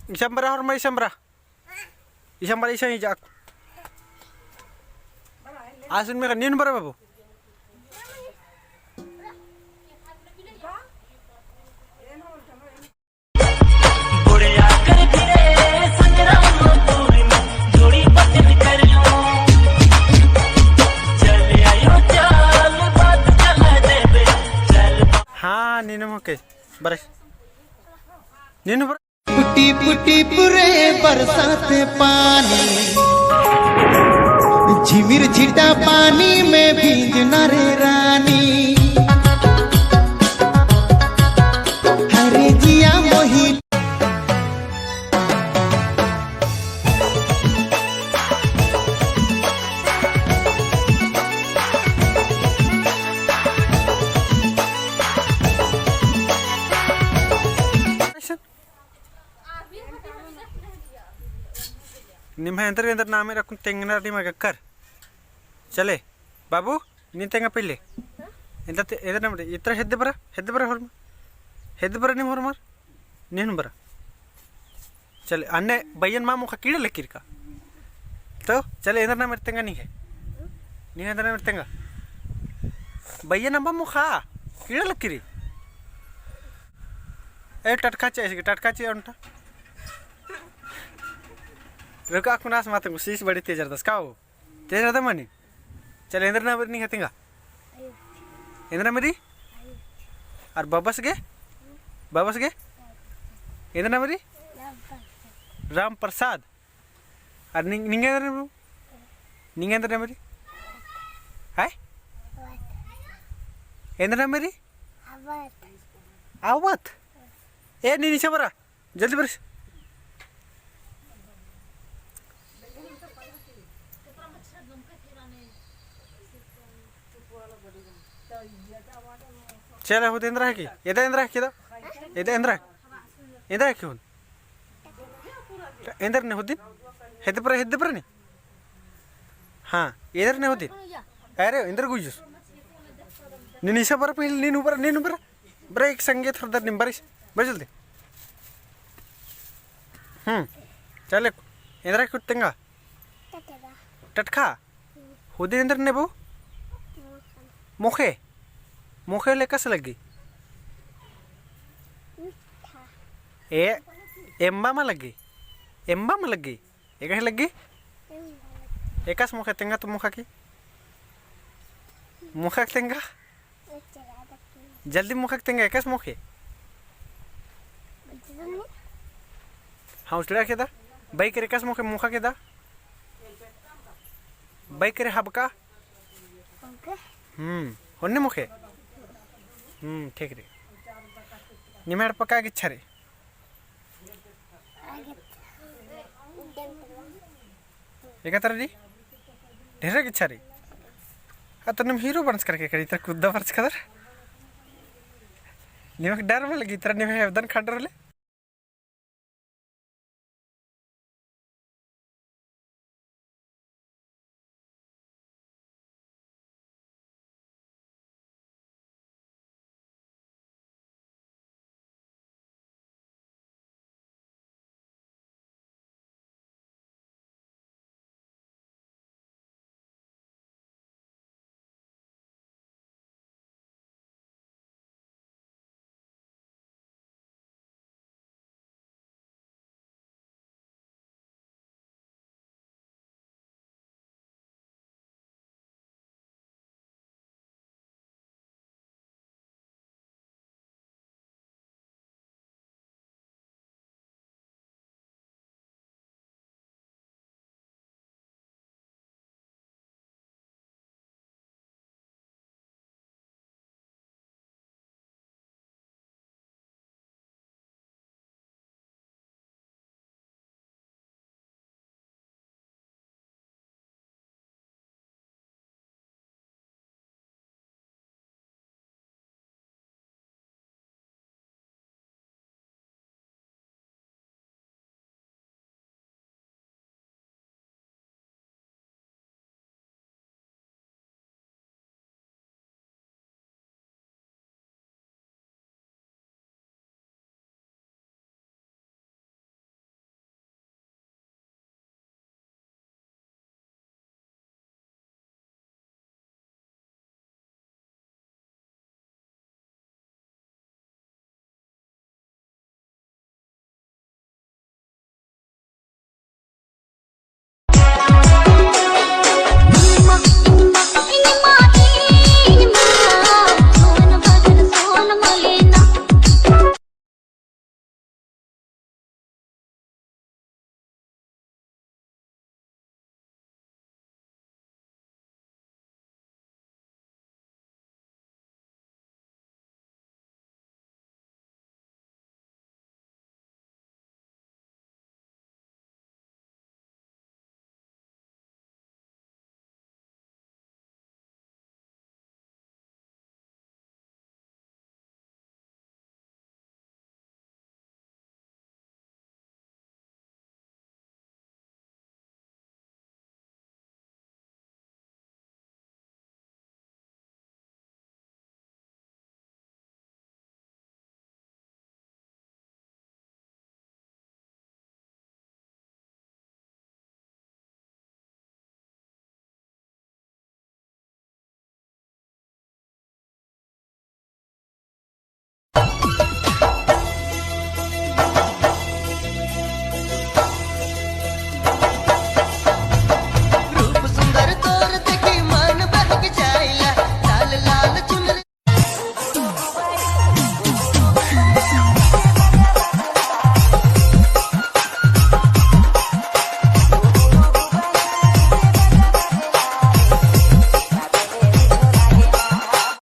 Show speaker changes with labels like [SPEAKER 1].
[SPEAKER 1] Isambra horma isambra. Isambra isa hijak. Asun mereka nin bara babu. हाँ नीनु मके बरस नीनु बर
[SPEAKER 2] पुटी पुटी पुरे बरसाते पानी झिमिर झिटा पानी में भींजना रे रानी हरे जिया मोही
[SPEAKER 1] निम्हा अंदर नामे रखूं तेंगना निम्हा कर चले बाबू नी तेंगा पिल्ले इधर नंबर इतना हेद्दे बरा निम हरमार नीन बरा चले अन्ने बयन मामू का कीड़े लकीर का तो चले इधर नंबर तेंगा नहीं है नहीं इधर नंबर तेंगा बयन मामू खा कीड़े लकीरी ए टटका चाहिए उनटा रुका कुनास माते शीश बड़ी तेज रहा का हो तेज रहा मनी चल इंद्र ना नहीं हतेंगा इंद्र मेरी और बाबस गे इंद्र ना मेरी राम प्रसाद और निंगेंद्र ना मेरी हाय इंद्र ना मेरी आवत ए नीचे बरा जल्दी बरस चले हो इंद्रा है कि इधर इंद्रा है किधर इधर इंद्रा है क्यों इंद्र ने होती हेद पर नहीं हाँ इधर ने होती अरे इंद्र गुजूस नीचा पर पहले नीन ऊपर बरा एक संगीत हरदर निम बरिश बजल दे चले इंद्रा कुछ तेंगा टटका होती इंद्र ने बो मुखे ले कस लगी एम्बा में लगी एक लगी एकस मुखे तेंगा तो मुखा की मुखा तेंगा जल्दी मुखा तेंगा एकस मुखे हाँ उसला के दा बाइक रे एकस मुखे मुखा के दा बाइक रे हबका होने मुखे ठीक रे निमेड़ पका इच्छा रे एक री ढेर इच्छा रे तो निम हीरो बर्स करके करी तर खुद बर्स कर निमक डर में लगी तरह निम खड्डर ले